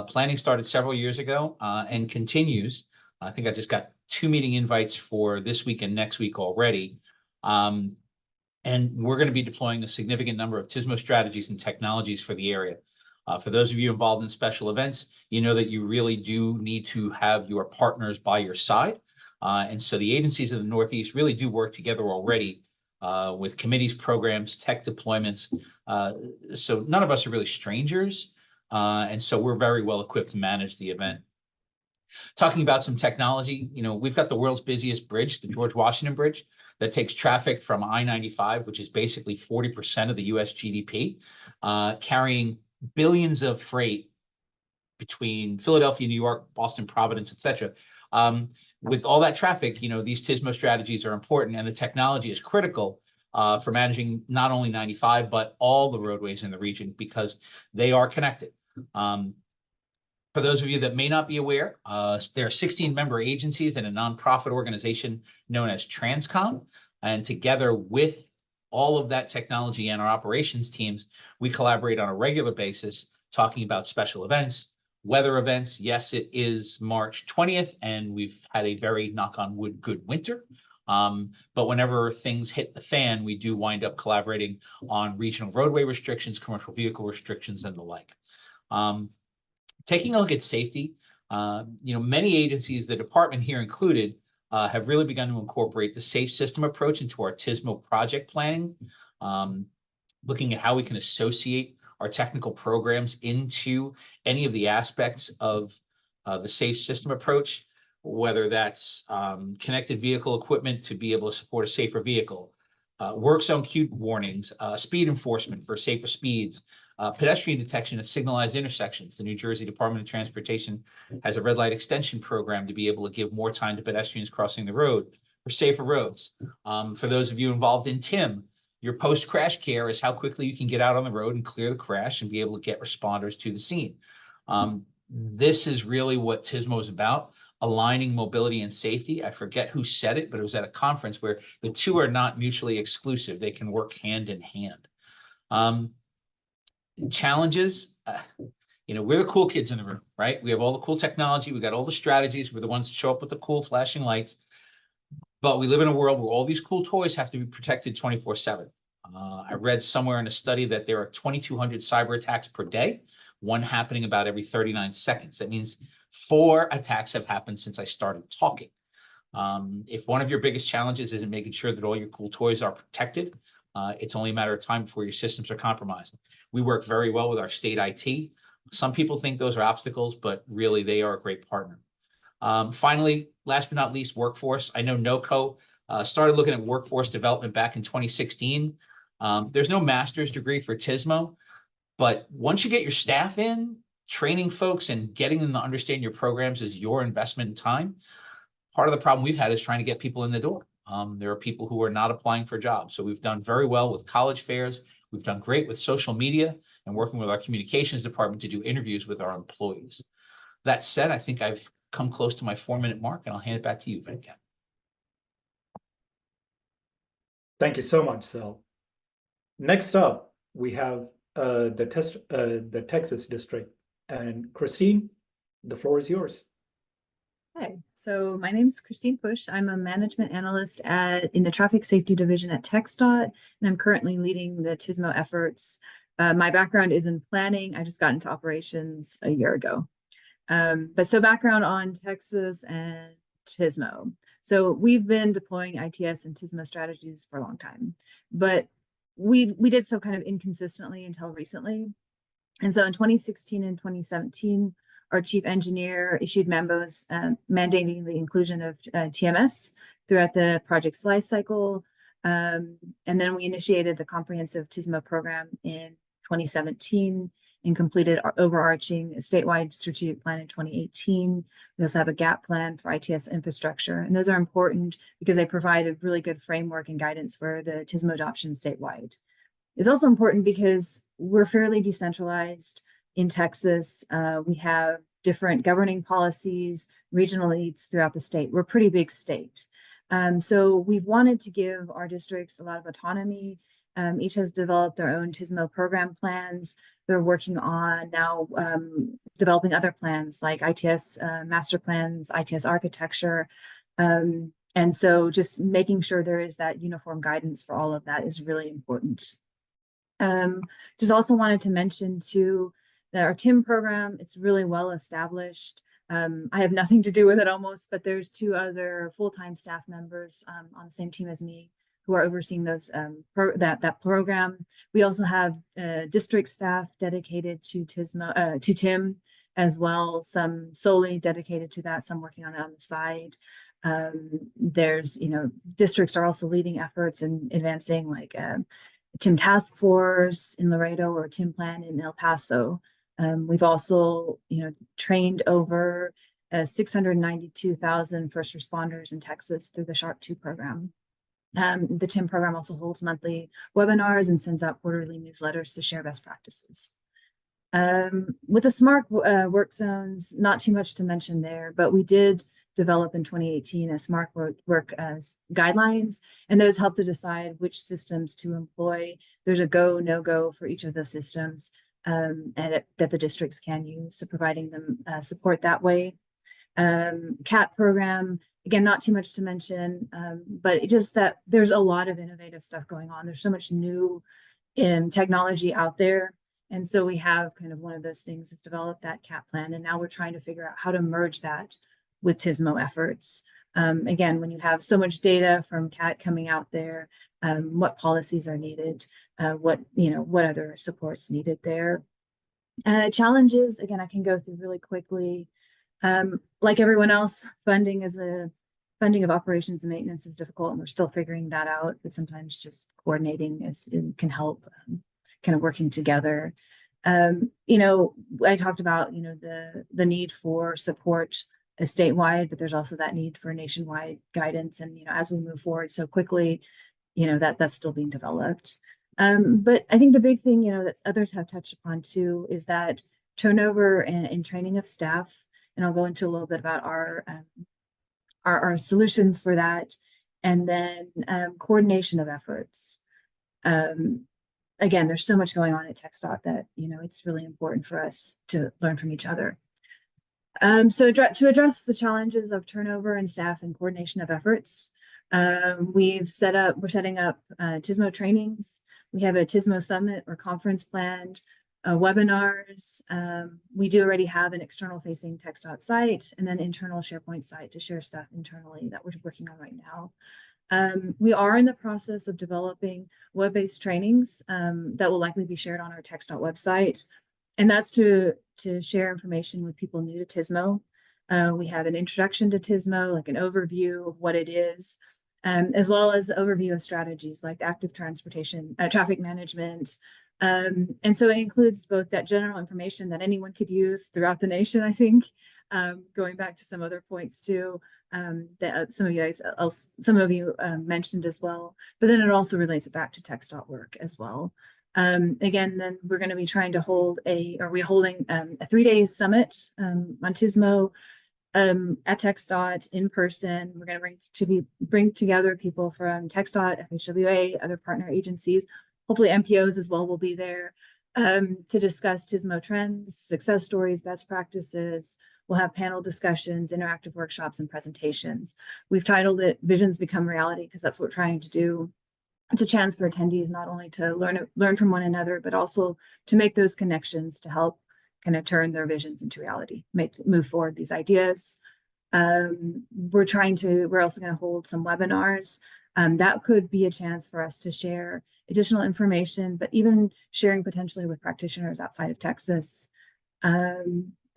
Planning started several years ago and continues. I think I just got 2 meeting invites for this week and next week already. And we're going to be deploying a significant number of TSMO strategies and technologies for the area. For those of you involved in special events, you know that you really do need to have your partners by your side. And so the agencies of the Northeast really do work together already with committees, programs, tech deployments. So none of us are really strangers. And so we're very well equipped to manage the event. Talking about some technology, we've got the world's busiest bridge, the George Washington Bridge, that takes traffic from I-95, which is basically 40% of the US GDP, carrying billions of freight between Philadelphia, New York, Boston, Providence, et cetera. With all that traffic, these TSMO strategies are important, and the technology is critical for managing not only 95, but all the roadways in the region, because they are connected. For those of you that may not be aware, there are 16 member agencies and a nonprofit organization known as Transcom. And together with all of that technology and our operations teams, we collaborate on a regular basis, talking about special events, weather events. Yes, it is March 20th, and we've had a very, knock on wood, good winter. But whenever things hit the fan, we do wind up collaborating on regional roadway restrictions, commercial vehicle restrictions, and the like. Taking a look at safety, many agencies, the department here included, have really begun to incorporate the safe system approach into our TSMO project planning, looking at how we can associate our technical programs into any of the aspects of the safe system approach, whether that's connected vehicle equipment to be able to support a safer vehicle, work zone cue warnings, speed enforcement for safer speeds, pedestrian detection at signalized intersections. The New Jersey Department of Transportation has a red light extension program to be able to give more time to pedestrians crossing the road for safer roads. For those of you involved in TIM, your post-crash care is how quickly you can get out on the road and clear the crash and be able to get responders to the scene. This is really what TSMO is about, aligning mobility and safety. I forget who said it, but it was at a conference where the two are not mutually exclusive. They can work hand in hand. Challenges, You know, we're the cool kids in the room, right? We have all the cool technology. We got all the strategies. We're the ones that show up with the cool flashing lights. But we live in a world where all these cool toys have to be protected 24/7. I read somewhere in a study that there are 2,200 cyber attacks per day, one happening about every 39 seconds. That means 4 attacks have happened since I started talking. If one of your biggest challenges isn't making sure that all your cool toys are protected, it's only a matter of time before your systems are compromised. We work very well with our state IT. Some people think those are obstacles, but really they are a great partner. Finally, last but not least, workforce. I know NOCoE started looking at workforce development back in 2016. There's no master's degree for TSMO, but once you get your staff in, training folks and getting them to understand your programs is your investment in time. Part of the problem we've had is trying to get people in the door. There are people who are not applying for jobs. So we've done very well with college fairs. We've done great with social media and working with our communications department to do interviews with our employees. That said, I think I've come close to my 4-minute mark, and I'll hand it back to you, Venkat. Thank you so much, Sal. Next up, we have the Texas district, and Christine, the floor is yours. Hi, so my name is Christine Push. I'm a management analyst in the traffic safety division at TxDOT, and I'm currently leading the TSMO efforts. My background is in planning. I just got into operations a year ago. But so background on Texas and TSMO. So we've been deploying ITS and TSMO strategies for a long time, but we did so kind of inconsistently until recently. And so in 2016 and 2017, our chief engineer issued memos mandating the inclusion of TMS throughout the project's life cycle. And then we initiated the comprehensive TSMO program in 2017 and completed our overarching statewide strategic plan in 2018. We also have a gap plan for ITS infrastructure. And those are important because they provide a really good framework and guidance for the TSMO adoption statewide. It's also important because we're fairly decentralized in Texas. We have different governing policies, regional leads throughout the state. We're a pretty big state. So we've wanted to give our districts a lot of autonomy. Each has developed their own TSMO program plans. They're working on now developing other plans like ITS master plans, ITS architecture. And so just making sure there is that uniform guidance for all of that is really important. Just also wanted to mention too, that our TIM program, it's really well established. I have nothing to do with it almost, but there's 2 other full-time staff members on the same team as me who are overseeing those that program. We also have district staff dedicated to TIM as well, some solely dedicated to that, some working on it on the side. There's, districts are also leading efforts in advancing like TIM task force in Laredo or TIM plan in El Paso. We've also, trained over 692,000 first responders in Texas through the SHARP 2 program. The TIM program also holds monthly webinars and sends out quarterly newsletters to share best practices. With the SMART work zones, not too much to mention there, but we did develop in 2018 a SMART work guidelines, and those help to decide which systems to employ. There's a go, no go for each of the systems and that the districts can use, so providing them support that way. CAT program, again, not too much to mention, but it just that there's a lot of innovative stuff going on. There's so much new in technology out there. And so we have kind of one of those things is develop that CAT plan. And now we're trying to figure out how to merge that with TSMO efforts. Again, when you have so much data from CAT coming out there, what policies are needed, what other supports needed there. Challenges, again, I can go through really quickly. Like everyone else, funding of operations and maintenance is difficult, and we're still figuring that out, but sometimes just coordinating can help, kind of working together. I talked about, the need for support statewide, but there's also that need for nationwide guidance. And, as we move forward so quickly, that's still being developed. But I think the big thing, that others have touched upon too, is that turnover and training of staff. And I'll go into a little bit about our solutions for that. And then coordination of efforts. again, there's so much going on at TxDOT that, you know, it's really important for us to learn from each other. So to address the challenges of turnover and staff and coordination of efforts, we're setting up TSMO trainings. We have a TSMO summit or conference planned, webinars. We do already have an external facing TxDOT site and then internal SharePoint site to share stuff internally that we're working on right now. We are in the process of developing web-based trainings that will likely be shared on our TxDOT website. And that's to share information with people new to TSMO. We have an introduction to TSMO, like an overview of what it is, as well as overview of strategies like active transportation, traffic management. And so it includes both that general information that anyone could use throughout the nation, I think, going back to some other points too, that some of you mentioned as well, but then it also relates it back to TxDOT work as well. Again, then we're going to be trying to we're holding a 3-day summit on TSMO at TxDOT in person. We're going to bring together people from TxDOT, FHWA, other partner agencies, hopefully MPOs as well will be there to discuss TSMO trends, success stories, best practices. We'll have panel discussions, interactive workshops, and presentations. We've titled it Visions Become Reality because that's what we're trying to do. It's a chance for attendees not only to learn from one another, but also to make those connections to help kind of turn their visions into reality, move forward these ideas. We're also going to hold some webinars. That could be a chance for us to share additional information, but even sharing potentially with practitioners outside of Texas.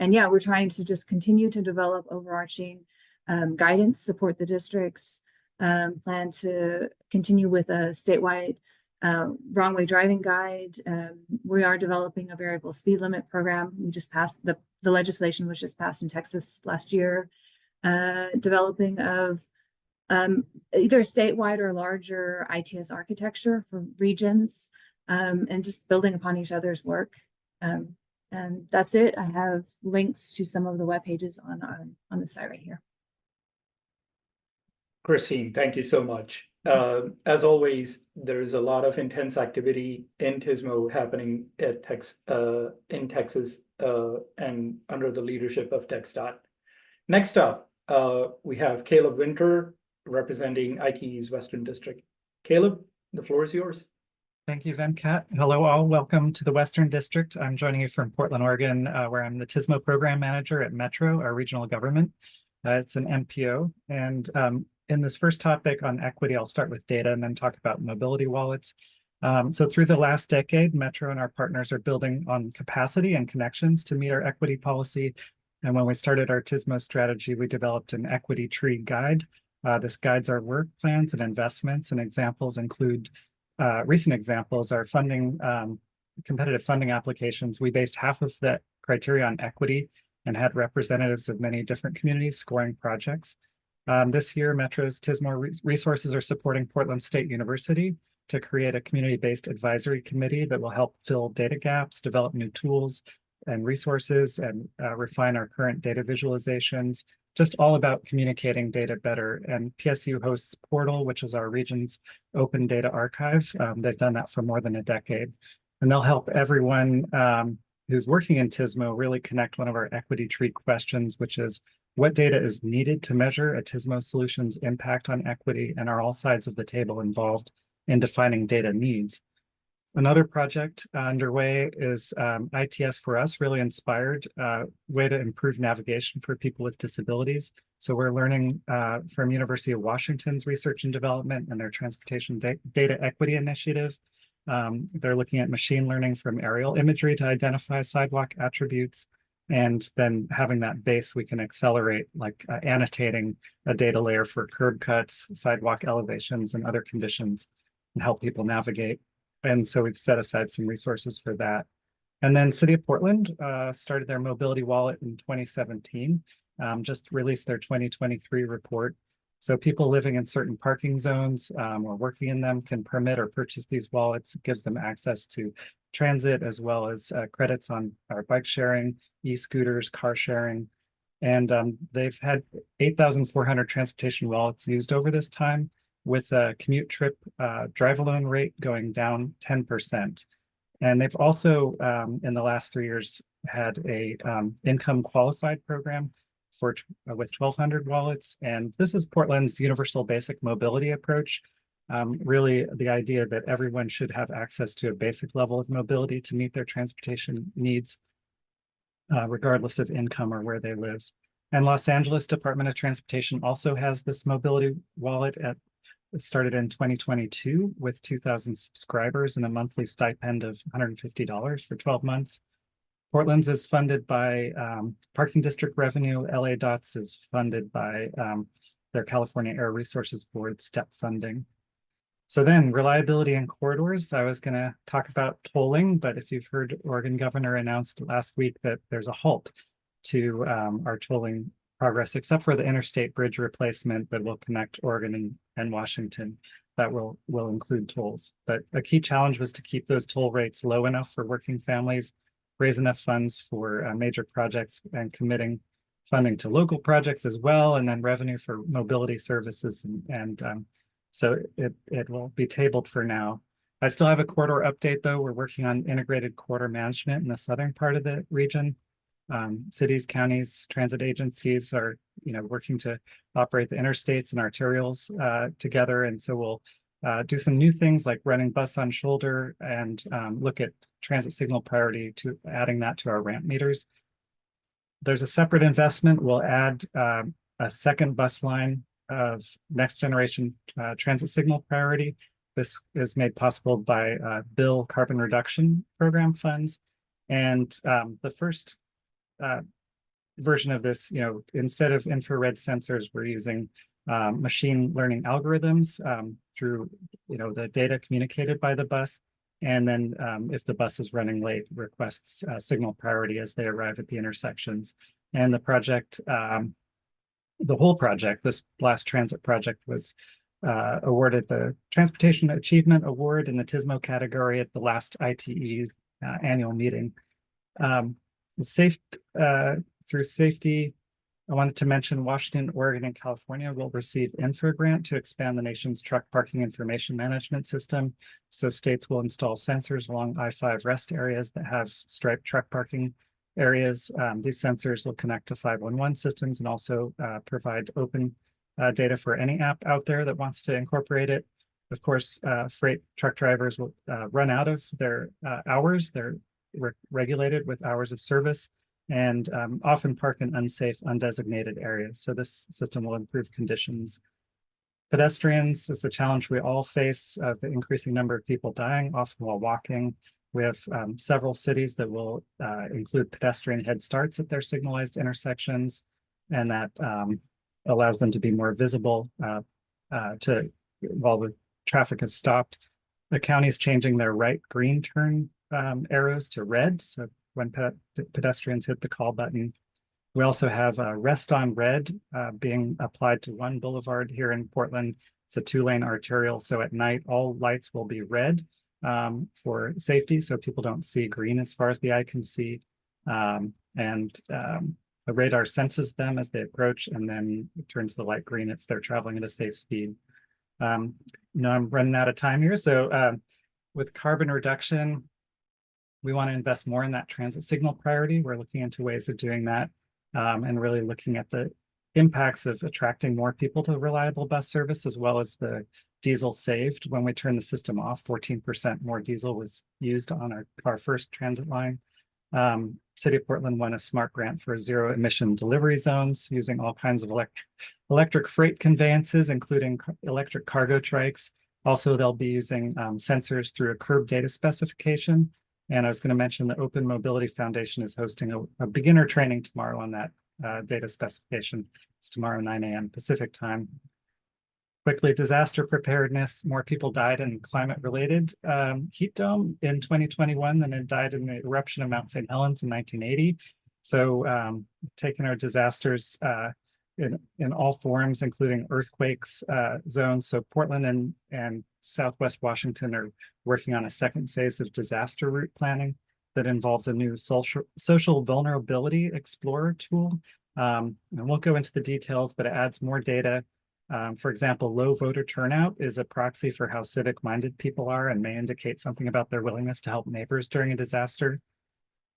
And yeah, we're trying to just continue to develop overarching guidance, support the districts, plan to continue with a statewide wrong way driving guide. We are developing a variable speed limit program. We just passed the legislation was just passed in Texas last year, developing of either statewide or larger ITS architecture for regions, and just building upon each other's work. And that's it. I have links to some of the web pages on the site right here. Christine, thank you so much. As always, there's a lot of intense activity in TSMO happening at in Texas and under the leadership of TxDOT. Next up, we have Caleb Winter representing ITE's Western District. Caleb, the floor is yours. Thank you, Venkat. Hello, all. Welcome to the Western District. I'm joining you from Portland, Oregon, where I'm the TSMO program manager at Metro, our regional government. It's an MPO. And in this first topic on equity, I'll start with data and then talk about mobility wallets. So through the last decade, Metro and our partners are building on capacity and connections to meet our equity policy. And when we started our TSMO strategy, we developed an equity tree guide. This guides our work plans and investments, and examples include recent examples are funding, competitive funding applications. We based half of that criteria on equity and had representatives of many different communities scoring projects. This year, Metro's TSMO resources are supporting Portland State University to create a community-based advisory committee that will help fill data gaps, develop new tools and resources, and refine our current data visualizations, just all about communicating data better. And PSU hosts Portal, which is our region's open data archive. They've done that for more than a decade. And they'll help everyone who's working in TSMO really connect one of our equity tree questions, which is what data is needed to measure a TSMO solution's impact on equity, and are all sides of the table involved in defining data needs. Another project underway is ITS for Us, really inspired way to improve navigation for people with disabilities. So we're learning from University of Washington's research and development and their transportation data equity initiative. They're looking at machine learning from aerial imagery to identify sidewalk attributes. And then having that base, we can accelerate, like annotating a data layer for curb cuts, sidewalk elevations, and other conditions, and help people navigate. And so we've set aside some resources for that. And then City of Portland started their mobility wallet in 2017, just released their 2023 report. So people living in certain parking zones or working in them can permit or purchase these wallets. It gives them access to transit as well as credits on our bike sharing, e-scooters, car sharing. And they've had 8,400 transportation wallets used over this time. with a commute trip drive alone rate going down 10%. And they've also, in the last 3 years, had a income qualified program for with 1,200 wallets. And this is Portland's universal basic mobility approach. Really the idea that everyone should have access to a basic level of mobility to meet their transportation needs, regardless of income or where they live. And Los Angeles Department of Transportation also has this mobility wallet. It started in 2022 with 2,000 subscribers and a monthly stipend of $150 for 12 months. Portland's is funded by parking district revenue. LA Dots is funded by their California Air Resources Board STEP funding. So then reliability in corridors, I was going to talk about tolling, but if you've heard, Oregon governor announced last week that there's a halt to our tolling progress, except for the interstate bridge replacement that will connect Oregon and Washington. That will include tolls. But a key challenge was to keep those toll rates low enough for working families, raise enough funds for major projects, and committing funding to local projects as well, and then revenue for mobility services. So it will be tabled for now. I still have a corridor update though. We're working on integrated corridor management in the southern part of the region. Cities, counties, transit agencies are working to operate the interstates and arterials together. And so we'll do some new things like running bus on shoulder and look at transit signal priority to adding that to our ramp meters. There's a separate investment. We'll add a second bus line of next generation transit signal priority. This is made possible by Bill Carbon Reduction Program funds. And the first version of this, instead of infrared sensors, we're using machine learning algorithms through the data communicated by the bus. And then if the bus is running late, requests signal priority as they arrive at the intersections. And the project, the whole project, this last transit project, was awarded the Transportation Achievement Award in the TSMO category at the last ITE annual meeting. Through safety, I wanted to mention Washington, Oregon, and California will receive infra grant to expand the nation's truck parking information management system. So states will install sensors along I-5 rest areas that have striped truck parking areas. These sensors will connect to 511 systems and also provide open data for any app out there that wants to incorporate it. Of course, freight truck drivers will run out of their hours. They're regulated with hours of service and often park in unsafe, undesignated areas. So this system will improve conditions. Pedestrians is a challenge we all face, the increasing number of people dying, often while walking. We have several cities that will include pedestrian head starts at their signalized intersections, and that allows them to be more visible while the traffic is stopped. The county is changing their right green turn arrows to red, so when pedestrians hit the call button. We also have rest on red being applied to one boulevard here in Portland. It's a 2-lane arterial, so at night all lights will be red for safety, so people don't see green as far as the eye can see. The radar senses them as they approach and then it turns the light green if they're traveling at a safe speed. I'm running out of time here, so with carbon reduction, we want to invest more in that transit signal priority. We're looking into ways of doing that and really looking at the impacts of attracting more people to reliable bus service, as well as the diesel saved when we turn the system off. 14% more diesel was used on our first transit line. City of Portland won a SMART grant for zero emission delivery zones using all kinds of electric freight conveyances, including electric cargo trikes. Also, they'll be using sensors through a curb data specification. And I was going to mention the Open Mobility Foundation is hosting a beginner training tomorrow on that data specification. It's tomorrow, 9 a.m. Pacific time. Quickly, disaster preparedness. More people died in climate-related heat dome in 2021 than had died in the eruption of Mount St. Helens in 1980. So taking our disasters in all forms, including earthquakes zones. So Portland and Southwest Washington are working on a second phase of disaster route planning that involves a new social vulnerability explorer tool. I won't go into the details, but it adds more data For example, low voter turnout is a proxy for how civic-minded people are and may indicate something about their willingness to help neighbors during a disaster.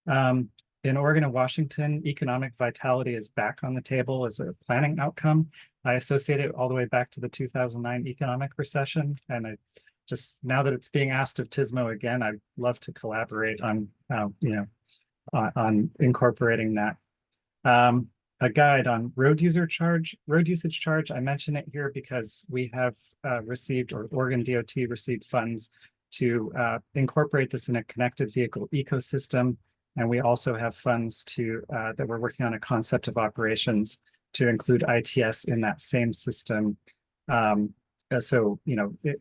In Oregon and Washington, economic vitality is back on the table as a planning outcome. I associate it all the way back to the 2009 economic recession. And I just, now that it's being asked of TSMO again, I'd love to collaborate on, on incorporating that. A guide on road usage charge. I mention it here because we have received, or Oregon DOT received funds to incorporate this in a connected vehicle ecosystem. And we also have funds to that we're working on a concept of operations to include ITS in that same system. So,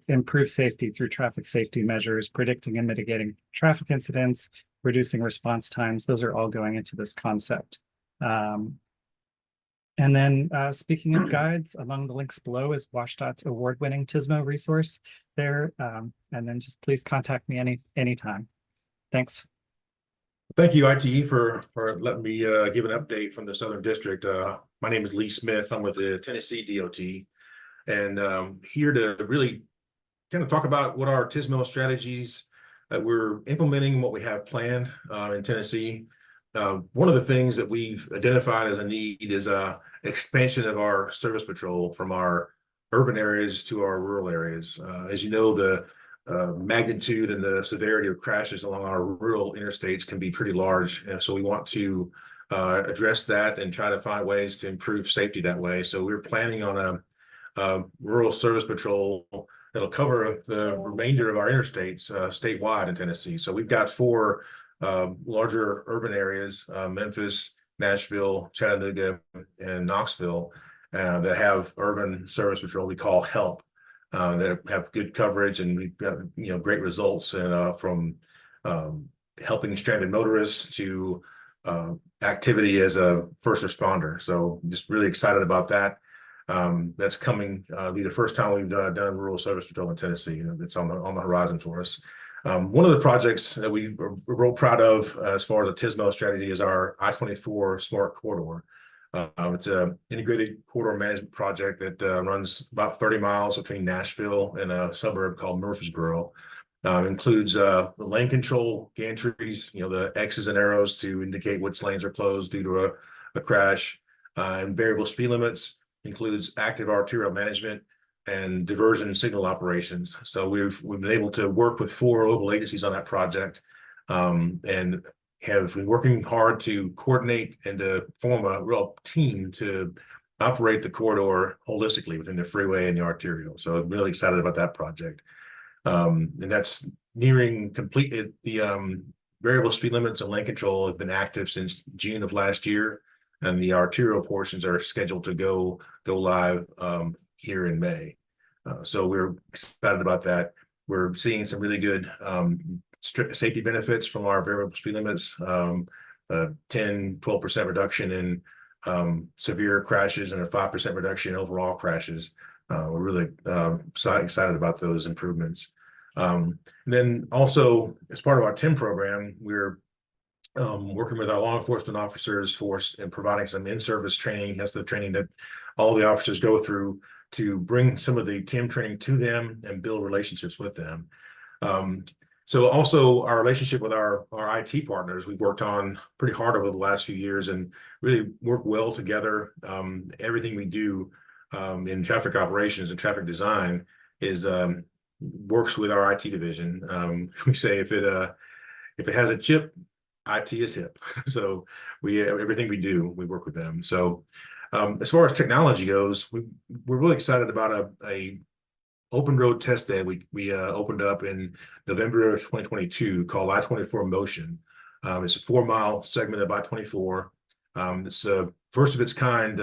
improve safety through traffic safety measures, predicting and mitigating traffic incidents, reducing response times. Those are all going into this concept. And then speaking of guides, among the links below is WashDOT's award-winning TSMO resource there. And then just please contact me anytime. Thanks. Thank you, ITE, for letting me give an update from the Southern District. My name is Lee Smith. I'm with the Tennessee DOT, and here to really kind of talk about what our TSMO strategies that we're implementing, what we have planned in Tennessee. One of the things that we've identified as a need is expansion of our service patrol from our urban areas to our rural areas. As you know, the magnitude and the severity of crashes along our rural interstates can be pretty large. And so we want to address that and try to find ways to improve safety that way. So we're planning on a rural service patrol that'll cover the remainder of our interstates statewide in Tennessee. So we've got 4 larger urban areas, Memphis, Nashville, Chattanooga, and Knoxville, that have urban service patrol we call HELP. That have good coverage, and we've got great results from helping stranded motorists to activity as a first responder. So just really excited about that. That's coming be the first time we've done rural service patrol in Tennessee. It's on the horizon for us. One of the projects that we're real proud of as far as the TSMO strategy is our I-24 Smart Corridor. It's an integrated corridor management project that runs about 30 miles between Nashville and a suburb called Murfreesboro. Includes the lane control gantries, the X's and arrows to indicate which lanes are closed due to a crash, and variable speed limits. Includes active arterial management and diversion signal operations. So we've been able to work with 4 local agencies on that project, and have been working hard to coordinate and to form a real team to operate the corridor holistically within the freeway and the arterial. So I'm really excited about that project. And that's nearing complete. The variable speed limits and lane control have been active since June of last year, and the arterial portions are scheduled to go live here in May. So we're excited about that. We're seeing some really good safety benefits from our variable speed limits, 10-12% reduction in severe crashes and a 5% reduction in overall crashes. We're really excited about those improvements. And then also, as part of our TIM program, we're working with our law enforcement officers and providing some in-service training. That's the training that all the officers go through to bring some of the TIM training to them and build relationships with them. So also our relationship with our IT partners, we've worked on pretty hard over the last few years and really work well together. Everything we do in traffic operations and traffic design is works with our IT division. We say if it has a chip, IT is hip. So everything we do, we work with them. So as far as technology goes, we're really excited about a open road test bed we opened up in November of 2022 called I-24 Motion. It's a 4-mile segment of I-24. It's a first of its kind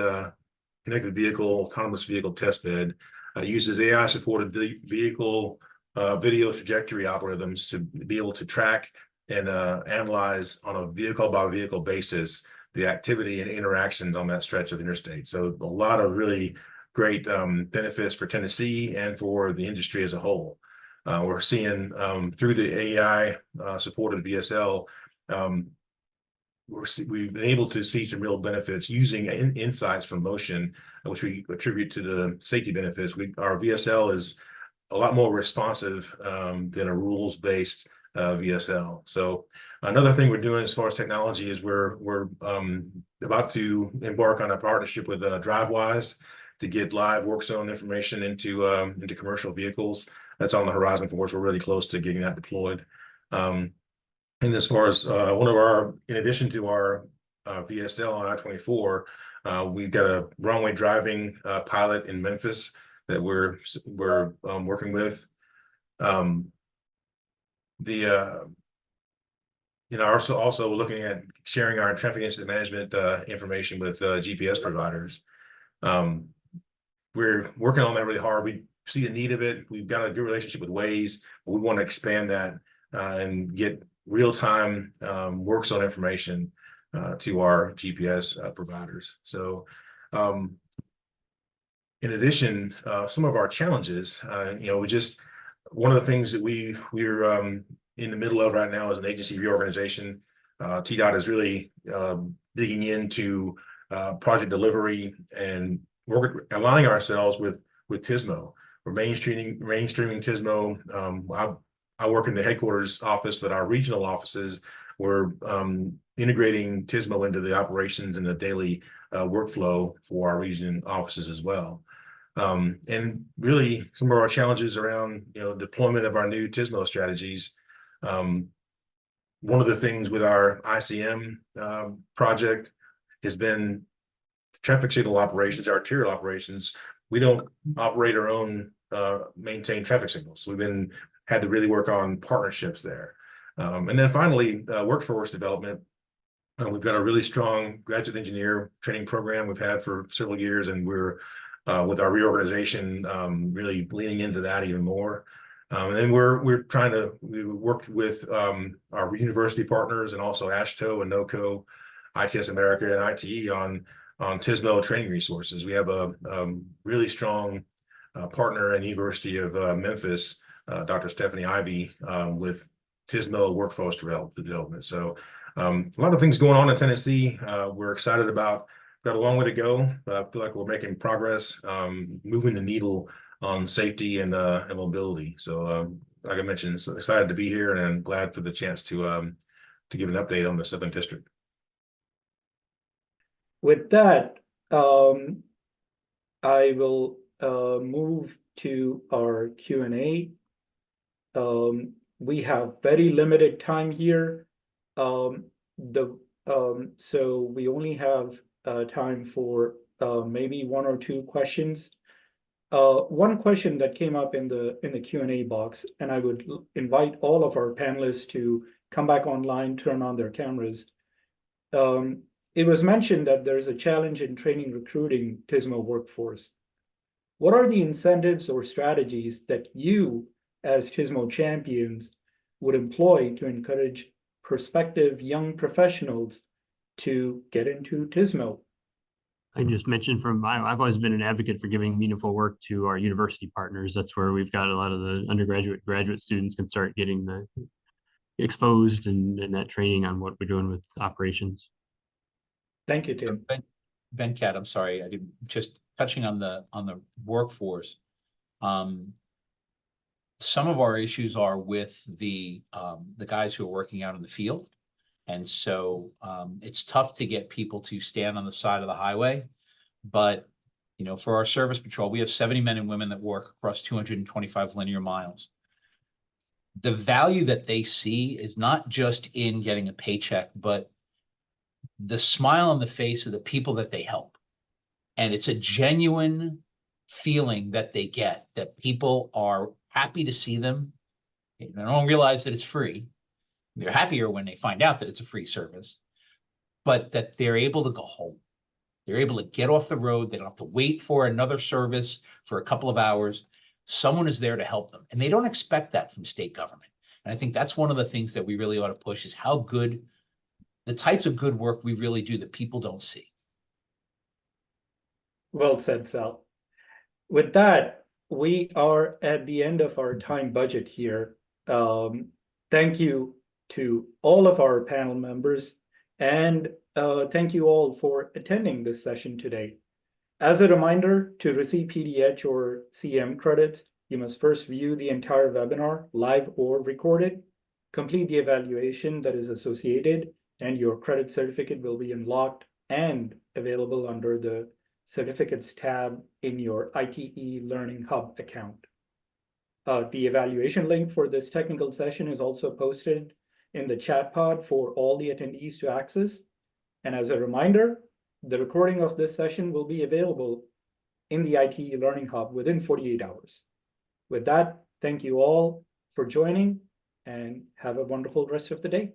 connected vehicle, autonomous vehicle test bed. Uses AI supported vehicle video trajectory algorithms to be able to track and analyze on a vehicle by vehicle basis the activity and interactions on that stretch of interstate. So a lot of really great benefits for Tennessee and for the industry as a whole. We're seeing through the AI supported VSL we've been able to see some real benefits using insights from motion, which we attribute to the safety benefits. Our VSL is a lot more responsive than a rules-based VSL. So another thing we're doing as far as technology is we're about to embark on a partnership with DriveWise to get live work zone information into commercial vehicles. That's on the horizon for us. We're really close to getting that deployed. And as far as in addition to our VSL on I-24, we've got a runway driving pilot in Memphis that we're working with. Also looking at sharing our traffic incident management information with GPS providers. We're working on that really hard. We see the need of it. We've got a good relationship with Waze, but we want to expand that and get real-time work zone information to our GPS providers. So in addition, some of our challenges, one of the things that we're in the middle of right now is an agency reorganization. TDOT is really digging into project delivery and aligning ourselves with TSMO. We're mainstreaming TSMO. I work in the headquarters office, but our regional offices, we're integrating TSMO into the operations and the daily workflow for our region offices as well. And really some of our challenges around deployment of our new TSMO strategies. One of the things with our ICM project has been traffic signal operations, arterial operations. We don't operate our own maintained traffic signals. We've had to really work on partnerships there. And then finally, workforce development. We've got a really strong graduate engineer training program we've had for several years, and we're with our reorganization really leaning into that even more. And then we worked with our university partners and also AASHTO and NOCoE, ITS America, and ITE on TSMO training resources. We have a really strong partner in University of Memphis, Dr. Stephanie Ivey, with TSMO workforce development. So a lot of things going on in Tennessee. We're excited about. Got a long way to go, but I feel like we're making progress, moving the needle on safety and mobility. So like I mentioned, excited to be here, and I'm glad for the chance to give an update on the Southern District. With that, I will move to our Q&A. We have very limited time here. So we only have time for maybe one or two questions. One question that came up in the Q&A box, and I would invite all of our panelists to come back online, turn on their cameras. It was mentioned that there's a challenge in training recruiting TSMO workforce. What are the incentives or strategies that you, as TSMO champions, would employ to encourage prospective young professionals to get into TSMO? I just mentioned I've always been an advocate for giving meaningful work to our university partners. That's where we've got a lot of the undergraduate, graduate students can start getting exposed and that training on what we're doing with operations. Thank you, Tim. Venkat, I'm sorry, I didn't, just touching on the workforce. Some of our issues are with the guys who are working out in the field. And so it's tough to get people to stand on the side of the highway. But, for our service patrol, we have 70 men and women that work across 225 linear miles. The value that they see is not just in getting a paycheck, but the smile on the face of the people that they help. And it's a genuine feeling that they get, that people are happy to see them. They don't realize that it's free. They're happier when they find out that it's a free service, but that they're able to go home. They're able to get off the road. They don't have to wait for another service for a couple of hours. Someone is there to help them. And they don't expect that from state government. And I think that's one of the things that we really ought to push, is how good, the types of good work we really do that people don't see. Well said, Sal. With that, we are at the end of our time budget here. Thank you to all of our panel members And thank you all for attending this session today. As a reminder, to receive PDH or CM credits, you must first view the entire webinar, live or recorded, complete the evaluation that is associated, and your credit certificate will be unlocked and available under the Certificates tab in your ITE Learning Hub account. The evaluation link for this technical session is also posted in the chat pod for all the attendees to access. And as a reminder, the recording of this session will be available in the ITE Learning Hub within 48 hours. With that, thank you all for joining and have a wonderful rest of the day.